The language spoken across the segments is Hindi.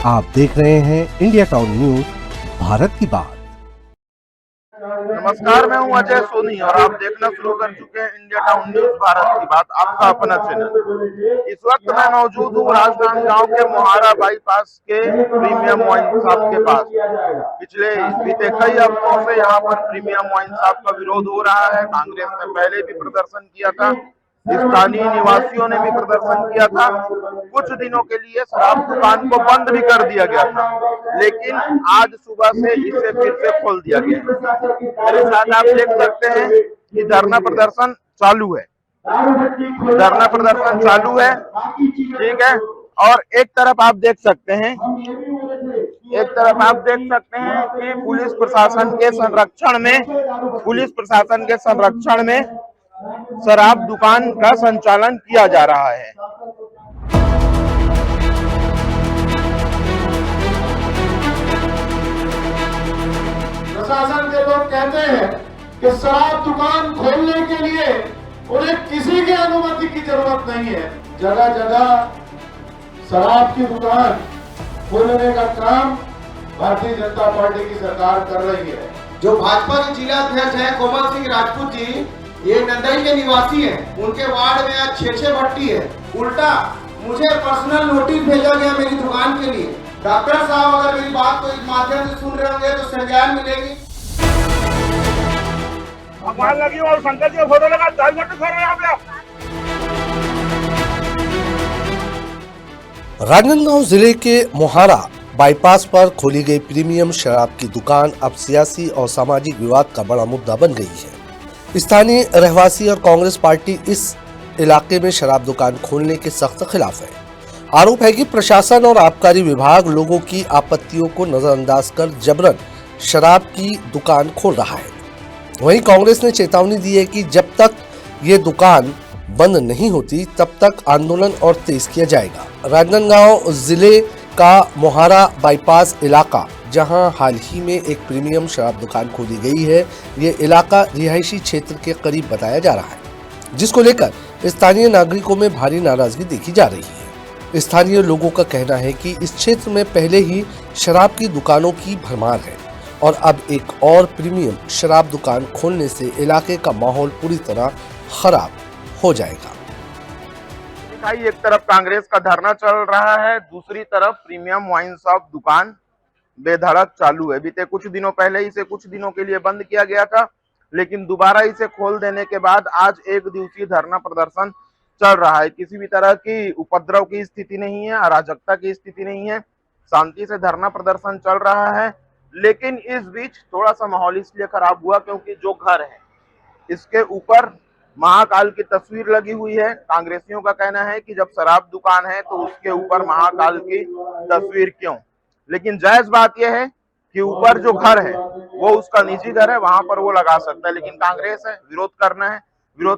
आप देख रहे हैं इंडिया टाउन न्यूज, भारत की बात। नमस्कार, मैं हूं अजय सोनी और आप देखना शुरू कर चुके हैं इंडिया टाउन न्यूज भारत की बात, आपका अपना चैनल। इस वक्त मैं मौजूद हूं राजनांदगांव के मोहारा बाईपास के प्रीमियम वाइन शॉप के पास। बीते कई हफ्तों से यहां पर प्रीमियम वाइन शॉप का विरोध हो रहा है। कांग्रेस ने पहले भी प्रदर्शन किया था, स्थानीय निवासियों ने भी प्रदर्शन किया था। कुछ दिनों के लिए शराब दुकान को बंद भी कर दिया गया था, लेकिन आज सुबह से इसे फिर से खोल दिया गया है। मेरे साथ आप देख सकते हैं कि धरना प्रदर्शन चालू है। धरना प्रदर्शन चालू है, ठीक है। और एक तरफ आप देख सकते हैं कि पुलिस प्रशासन के संरक्षण में शराब दुकान का संचालन किया जा रहा है। प्रशासन के लोग कहते हैं कि शराब दुकान खोलने के लिए उन्हें किसी की अनुमति की जरूरत नहीं है। जगह जगह शराब की दुकान खोलने का काम भारतीय जनता पार्टी की सरकार कर रही है। जो भाजपा के जिला अध्यक्ष है कोमल सिंह राजपूत जी, ये नंदई के निवासी हैं। उनके वार्ड में आज 6 भट्टी है। उल्टा मुझे पर्सनल नोटिस भेजा गया मेरी दुकान के लिए। डॉक्टर साहब अगर मेरी बात को इस माध्यम से सुन रहे होंगे तो संज्ञान मिलेगी। अखबार लगी और शंकर जी का फोटो लगा, 10 मिनट खड़े हैं आप। राजनांदगांव जिले के मोहारा बाईपास पर खोली गई प्रीमियम शराब की दुकान अब सियासी और सामाजिक विवाद का बड़ा मुद्दा बन गई है। स्थानीय रहवासी और कांग्रेस पार्टी इस इलाके में शराब दुकान खोलने के सख्त खिलाफ है। आरोप है कि प्रशासन और आबकारी विभाग लोगों की आपत्तियों को नजरअंदाज कर जबरन शराब की दुकान खोल रहा है। वहीं कांग्रेस ने चेतावनी दी है कि जब तक ये दुकान बंद नहीं होती तब तक आंदोलन और तेज किया जाएगा। राजनांदगांव जिले का मोहारा बाईपास इलाका, जहां हाल ही में एक प्रीमियम शराब दुकान खोली गई है, ये इलाका रिहायशी क्षेत्र के करीब बताया जा रहा है, जिसको लेकर स्थानीय नागरिकों में भारी नाराजगी देखी जा रही है। स्थानीय लोगों का कहना है कि इस क्षेत्र में पहले ही शराब की दुकानों की भरमार है और अब एक और प्रीमियम शराब दुकान खोलने से इलाके का माहौल पूरी तरह खराब हो जाएगा। एक तरफ कांग्रेस का धरना चल रहा है, दूसरी तरफ प्रीमियम वाइन शॉप दुकान बेधड़क चालू है। बीते कुछ दिनों पहले इसे कुछ दिनों के लिए बंद किया गया था, लेकिन दोबारा इसे खोल देने के बाद आज एक दिवसीय धरना प्रदर्शन चल रहा है। किसी भी तरह की उपद्रव की स्थिति नहीं है, अराजकता की स्थिति नहीं है, शांति से धरना प्रदर्शन चल रहा है। लेकिन इस बीच थोड़ा सा माहौल इसलिए खराब हुआ क्योंकि जो घर है इसके ऊपर महाकाल की तस्वीर लगी हुई है। कांग्रेसियों का कहना है कि जब शराब दुकान है तो उसके ऊपर महाकाल की तस्वीर क्यों। लेकिन जायज बात यह है कि ऊपर जो घर है वो उसका निजी घर है, वहां पर वो लगा सकता है, लेकिन कांग्रेस है विरोध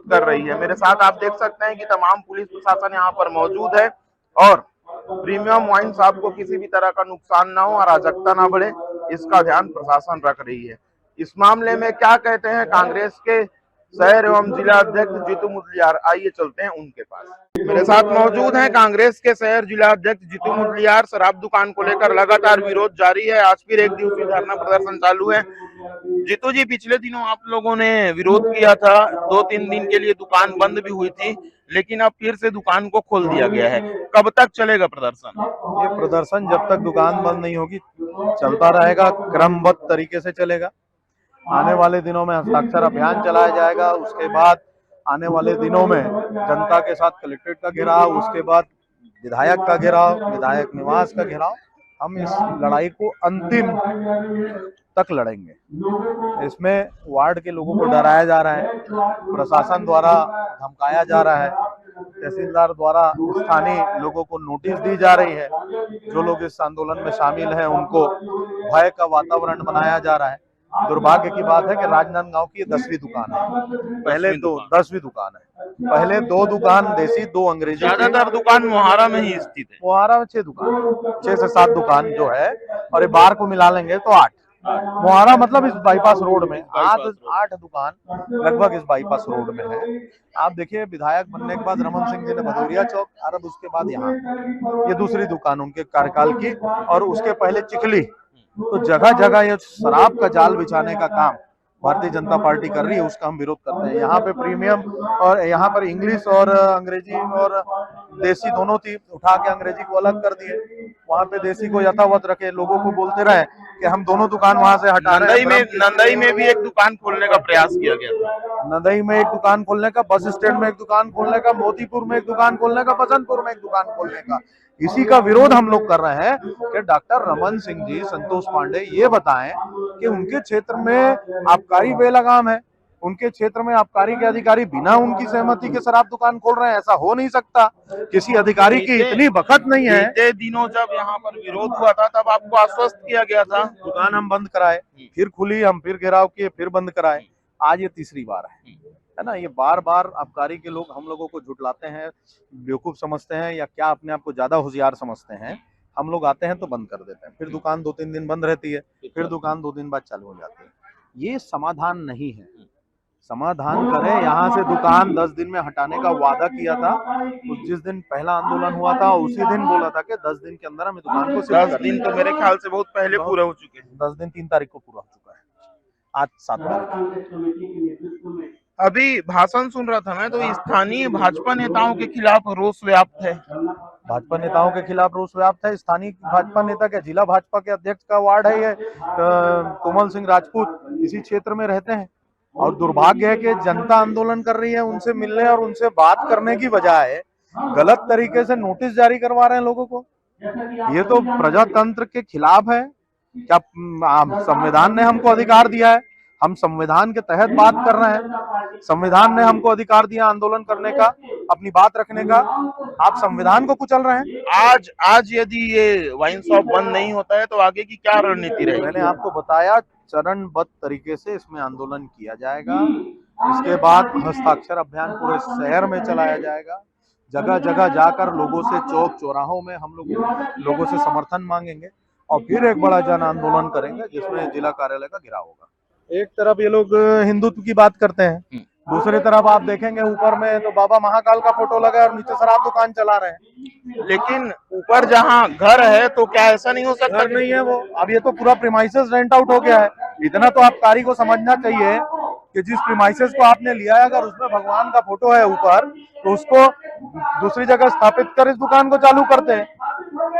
कर रही है। मेरे साथ आप देख सकते हैं कि तमाम पुलिस प्रशासन यहाँ पर मौजूद है और प्रीमियम वाइन शॉप को किसी भी तरह का नुकसान ना हो, अराजकता ना बढ़े, इसका ध्यान प्रशासन रख रही है। इस मामले में क्या कहते हैं कांग्रेस के शहर एवं जिला अध्यक्ष जीतू मुदलियार, आइए चलते हैं उनके पास। मेरे साथ मौजूद हैं कांग्रेस के शहर जिला अध्यक्ष जीतू मुदलियार। शराब दुकान को लेकर लगातार विरोध जारी है, आज फिर एक दिवसीय धरना प्रदर्शन चालू है। जीतू जी, पिछले दिनों आप लोगों ने विरोध किया था, 2-3 दिन के लिए दुकान बंद भी हुई थी, लेकिन अब फिर से दुकान को खोल दिया गया है। कब तक चलेगा प्रदर्शन? ये प्रदर्शन जब तक दुकान बंद नहीं होगी चलता रहेगा, क्रमबद्ध तरीके से चलेगा। आने वाले दिनों में हस्ताक्षर अभियान चलाया जाएगा, उसके बाद आने वाले दिनों में जनता के साथ कलेक्ट्रेट का घेराव, उसके बाद विधायक का घेराव, विधायक निवास का घेराव। हम इस लड़ाई को अंतिम तक लड़ेंगे। इसमें वार्ड के लोगों को डराया जा रहा है, प्रशासन द्वारा धमकाया जा रहा है, तहसीलदार द्वारा स्थानीय लोगों को नोटिस दी जा रही है। जो लोग इस आंदोलन में शामिल हैं उनको भय का वातावरण बनाया जा रहा है। दुर्भाग्य की बात है कि राजनांदगांव की 10वीं दुकान है, पहले 10वीं दुकान है। पहले 2 दुकान देसी, 2 अंग्रेजी। ज्यादातर दुकान मोहारा में ही स्थित है। मोहारा में 6 दुकान, 6 से 7 दुकान जो है, और ये बार को मिला लेंगे तो 8। मुहारा मतलब इस बाईपास रोड में आठ दुकान लगभग इस बाईपास रोड में है। आप देखिए विधायक बनने के बाद रमन सिंह जी ने भदौरिया चौक और अब उसके बाद यहाँ ये दूसरी दुकान उनके कार्यकाल की, और उसके पहले चिखली। तो जगह जगह ये शराब का जाल बिछाने का काम भारतीय जनता पार्टी कर रही है, उसका हम विरोध करते हैं। यहाँ पे प्रीमियम और यहाँ पर इंग्लिश और अंग्रेजी और देसी दोनों थी, उठा के अंग्रेजी को अलग कर दिए, वहाँ पे देसी को यथावत रखे, लोगों को बोलते रहे कि हम दोनों दुकान वहां से हटा रहे हैं। नंदई में भी एक दुकान खोलने का प्रयास किया गया था। नंदई में एक दुकान खोलने का, बस स्टैंड में एक दुकान खोलने का, मोतीपुर में एक दुकान खोलने का, बसंतपुर में एक दुकान खोलने का। इसी का विरोध हम लोग कर रहे हैं कि डॉक्टर रमन सिंह जी, संतोष पांडे ये बताएं कि उनके क्षेत्र में आबकारी बेलगाम है, उनके क्षेत्र में आबकारी के अधिकारी बिना उनकी सहमति के शराब दुकान खोल रहे हैं। ऐसा हो नहीं सकता, किसी अधिकारी की इतनी बखत नहीं है। बीते दिनों जब यहाँ पर विरोध हुआ था तब आपको आश्वस्त किया गया था, दुकान हम बंद कराए, फिर खुली, हम फिर घेराव किए, फिर बंद कराए, आज ये तीसरी बार है ना। ये बार बार आबकारी के लोग हम लोगों को झुठलाते हैं, बेवकूफ समझते हैं या क्या अपने आप को ज्यादा होशियार समझते हैं। हम लोग आते हैं तो बंद कर देते हैं, फिर दुकान 2-3 दिन बंद रहती है, फिर दुकान 2 दिन बाद चालू हो जाती है। ये समाधान नहीं है। समाधान करें, यहाँ से दुकान 10 दिन में हटाने का वादा किया था। जिस दिन पहला आंदोलन हुआ था उसी दिन बोला था कि 10 दिन के अंदर हमें दुकान को 10 दिन तो मेरे ख्याल से बहुत पहले पूरे हो चुके हैं। 10 दिन 3 तारीख को पूरा हो चुका है, आज 7 तारीख। अभी भाषण सुन रहा था मैं, तो स्थानीय भाजपा नेताओं के खिलाफ रोष व्याप्त है। भाजपा नेताओं के खिलाफ रोष व्याप्त है। स्थानीय भाजपा नेता के, जिला भाजपा के अध्यक्ष का वार्ड है ये, कोमल सिंह राजपूत इसी क्षेत्र में रहते हैं। और दुर्भाग्य है कि जनता आंदोलन कर रही है, उनसे मिलने और उनसे बात करने की बजाय गलत तरीके से नोटिस जारी करवा रहे हैं लोगों को। ये तो प्रजातंत्र के खिलाफ है। क्या संविधान ने हमको अधिकार दिया है, हम संविधान के तहत बात कर रहे हैं। संविधान ने हमको अधिकार दिया आंदोलन करने का, अपनी बात रखने का। आप संविधान को कुचल रहे हैं। आज यदि ये वाइन शॉप बंद नहीं होता है तो आगे की क्या रणनीति रहेगी? मैंने आपको बताया, चरणबद्ध तरीके से इसमें आंदोलन किया जाएगा। इसके बाद हस्ताक्षर अभियान पूरे शहर में चलाया जाएगा। जगह जगह जाकर लोगों से, चौक चौराहों में हम लोगों से समर्थन मांगेंगे और फिर एक बड़ा जन आंदोलन करेंगे जिसमें जिला कार्यालय का घेराव होगा। एक तरफ ये लोग हिंदुत्व की बात करते हैं, दूसरी तरफ आप देखेंगे ऊपर में तो बाबा महाकाल का फोटो लगा है और नीचे शराब दुकान चला रहे हैं। लेकिन ऊपर जहाँ घर है तो क्या ऐसा नहीं हो सकता? घर नहीं है वो, अब ये तो पूरा प्रीमाइसेस रेंट आउट हो गया है। इतना तो आबकारी को समझना चाहिए कि जिस प्रीमाइसेस को आपने लिया है, अगर उसमें भगवान का फोटो है ऊपर, तो उसको दूसरी जगह स्थापित कर इस दुकान को चालू करते हैं।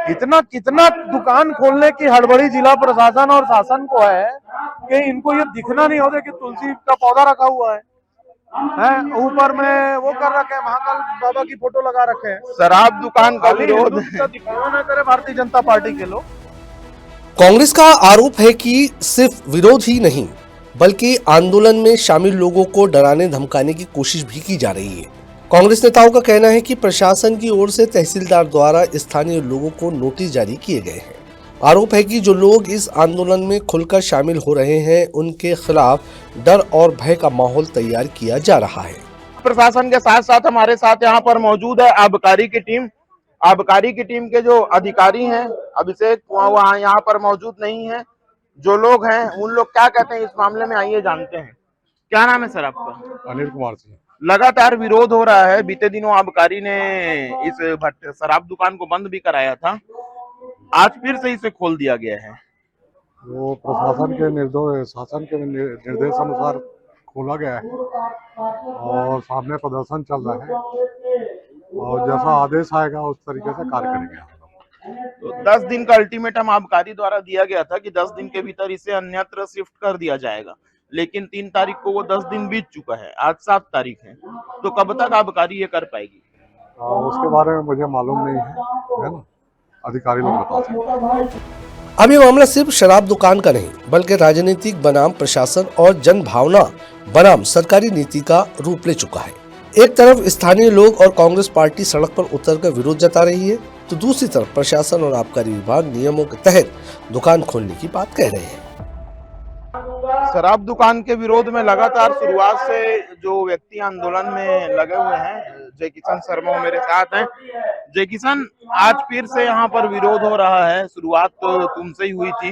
कितना दुकान खोलने की हड़बड़ी जिला प्रशासन और शासन को है कि इनको ये दिखना नहीं होता कि तुलसी का पौधा रखा हुआ है, ऊपर में वो कर रखे हैं, महाकाल बाबा की फोटो लगा रखे हैं। शराब दुकान का विरोध दिखावा न करे भारतीय जनता पार्टी के लोग। कांग्रेस का आरोप है कि सिर्फ विरोध ही नहीं बल्कि आंदोलन में शामिल लोगों को डराने धमकाने की कोशिश भी की जा रही है। कांग्रेस नेताओं का कहना है कि प्रशासन की ओर से तहसीलदार द्वारा स्थानीय लोगों को नोटिस जारी किए गए हैं। आरोप है कि जो लोग इस आंदोलन में खुलकर शामिल हो रहे हैं उनके खिलाफ डर और भय का माहौल तैयार किया जा रहा है। प्रशासन के साथ साथ हमारे साथ यहाँ पर मौजूद है आबकारी की टीम। आबकारी की टीम के जो अधिकारी हैं, अभिषेक वहाँ यहाँ पर मौजूद नहीं है। जो लोग हैं उन लोग क्या कहते हैं इस मामले में, आइए जानते हैं। क्या नाम है सर आपका? अनिल कुमार सिंह। लगातार विरोध हो रहा है। बीते दिनों आबकारी ने इस शराब दुकान को बंद भी कराया था, आज फिर से इसे खोल दिया गया है। वो प्रशासन के शासन के निर्देश अनुसार खोला गया है और सामने प्रदर्शन चल रहा है और जैसा आदेश आएगा उस तरीके से कार्य करेंगे हम लोग। तो 10 दिन का अल्टीमेटम आबकारी द्वारा दिया गया था कि 10 दिन के भीतर इसे अन्यत्र शिफ्ट कर दिया जाएगा, लेकिन 3 तारीख को वो 10 दिन बीत चुका है, आज 7 तारीख है। तो कब तक आबकारी ये कर पाएगी? उसके बारे में मुझे मालूम नहीं है ना, अधिकारी लोग बता सकते हैं। अब ये मामला सिर्फ शराब दुकान का नहीं बल्कि राजनीतिक बनाम प्रशासन और जन भावना बनाम सरकारी नीति का रूप ले चुका है। एक तरफ स्थानीय लोग और कांग्रेस पार्टी सड़क पर उतरकर विरोध जता रही है, तो दूसरी तरफ प्रशासन और आबकारी विभाग नियमों के तहत दुकान खोलने की बात कह रहे हैं। शराब दुकान के विरोध में लगातार शुरुआत से जो व्यक्ति आंदोलन में लगे हुए हैं, जय किशन शर्मा मेरे साथ हैं। जय किशन, आज फिर से यहाँ पर विरोध हो रहा है। शुरुआत तो तुमसे ही हुई थी,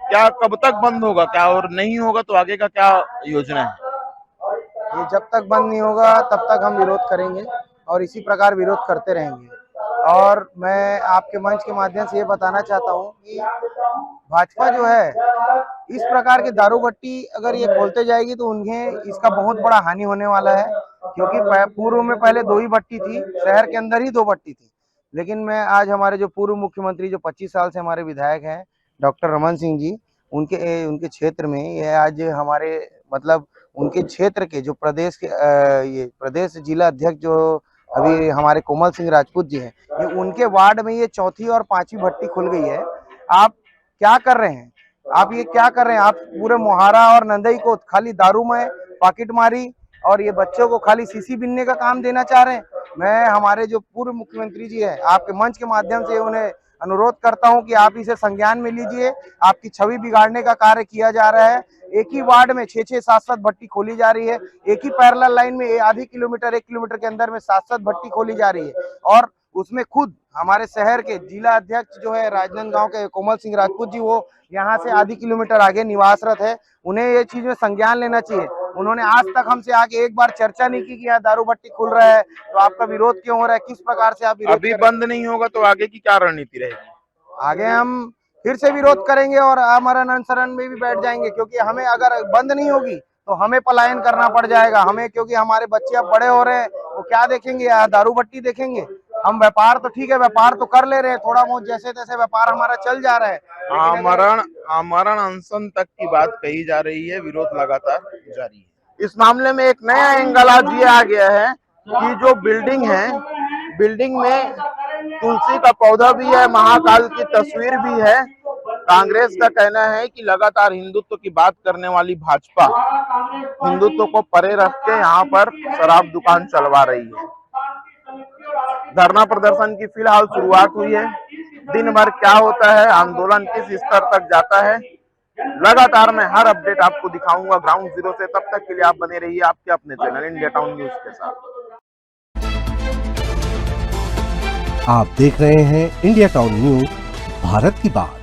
क्या कब तक बंद होगा क्या, और नहीं होगा तो आगे का क्या योजना है? ये जब तक बंद नहीं होगा तब तक हम विरोध करेंगे और इसी प्रकार विरोध करते रहेंगे। और मैं आपके मंच के माध्यम से ये बताना चाहता हूँ कि भाजपा जो है इस प्रकार की दारू भट्टी अगर ये खोलते जाएगी तो उन्हें इसका बहुत बड़ा हानि होने वाला है, क्योंकि पूर्व में पहले 2 ही भट्टी थी, शहर के अंदर ही 2 भट्टी थी। लेकिन मैं आज हमारे जो पूर्व मुख्यमंत्री जो 25 साल से हमारे विधायक हैं डॉक्टर रमन सिंह जी, उनके क्षेत्र में ये आज हमारे मतलब उनके क्षेत्र के जो प्रदेश के ये प्रदेश जिला अध्यक्ष जो अभी हमारे कोमल सिंह राजपूत जी हैं, ये उनके वार्ड में ये 4थी और 5वीं भट्टी खुल गई है। आप क्या कर रहे हैं? आप ये क्या कर रहे हैं? आप पूरे मोहारा और नंदई को खाली दारू में पॉकेट मारी और ये बच्चों को खाली सीसी बीनने का काम देना चाह रहे हैं। मैं हमारे जो पूर्व मुख्यमंत्री जी हैं, आपके मंच के माध्यम से उन्हें अनुरोध करता हूं कि आप इसे संज्ञान में लीजिए। आपकी छवि बिगाड़ने का कार्य किया जा रहा है। एक ही वार्ड में 6-6, 7-7 भट्टी खोली जा रही है। एक ही पैरेलल लाइन में आधी किलोमीटर 1 किलोमीटर के अंदर में 7-7 भट्टी खोली जा रही है और उसमें खुद हमारे शहर के जिला अध्यक्ष जो है राजनांदगांव के कोमल सिंह राजपूत जी, वो यहाँ से आधी किलोमीटर आगे निवासरत है। उन्हें ये चीज में संज्ञान लेना चाहिए। उन्होंने आज तक हमसे आके एक बार चर्चा नहीं की कि यहाँ दारू भट्टी खुल रहा है, तो आपका विरोध क्यों हो रहा है? किस प्रकार से आप अभी बंद नहीं होगा तो आगे की क्या रणनीति रहेगी? आगे हम फिर से विरोध करेंगे और आमरण अनशरण में भी बैठ जाएंगे, क्योंकि हमें अगर बंद नहीं होगी तो हमें पलायन करना पड़ जाएगा हमें, क्योंकि हमारे बच्चे अब बड़े हो रहे हैं, वो क्या देखेंगे? दारू भट्टी देखेंगे। हम व्यापार तो ठीक है, व्यापार तो कर ले रहे हैं, थोड़ा बहुत जैसे तैसे व्यापार हमारा चल जा रहा है। आमरण अनशन तक की बात कही जा रही है, विरोध लगातार जारी है। इस मामले में एक नया एंगल आज ये आ गया है कि जो बिल्डिंग है, बिल्डिंग में तुलसी का पौधा भी है, महाकाल की तस्वीर भी है। कांग्रेस का कहना है कि लगातार हिंदुत्व की बात करने वाली भाजपा हिंदुत्व को परे रख के यहाँ पर शराब दुकान चलवा रही है। धरना प्रदर्शन की फिलहाल शुरुआत हुई है। दिन भर क्या होता है, आंदोलन किस स्तर तक जाता है, लगातार मैं हर अपडेट आपको दिखाऊंगा ग्राउंड जीरो से। तब तक के लिए आप बने रहिए आपके अपने चैनल इंडिया टाउन न्यूज के साथ। आप देख रहे हैं इंडिया टाउन न्यूज, भारत की बात।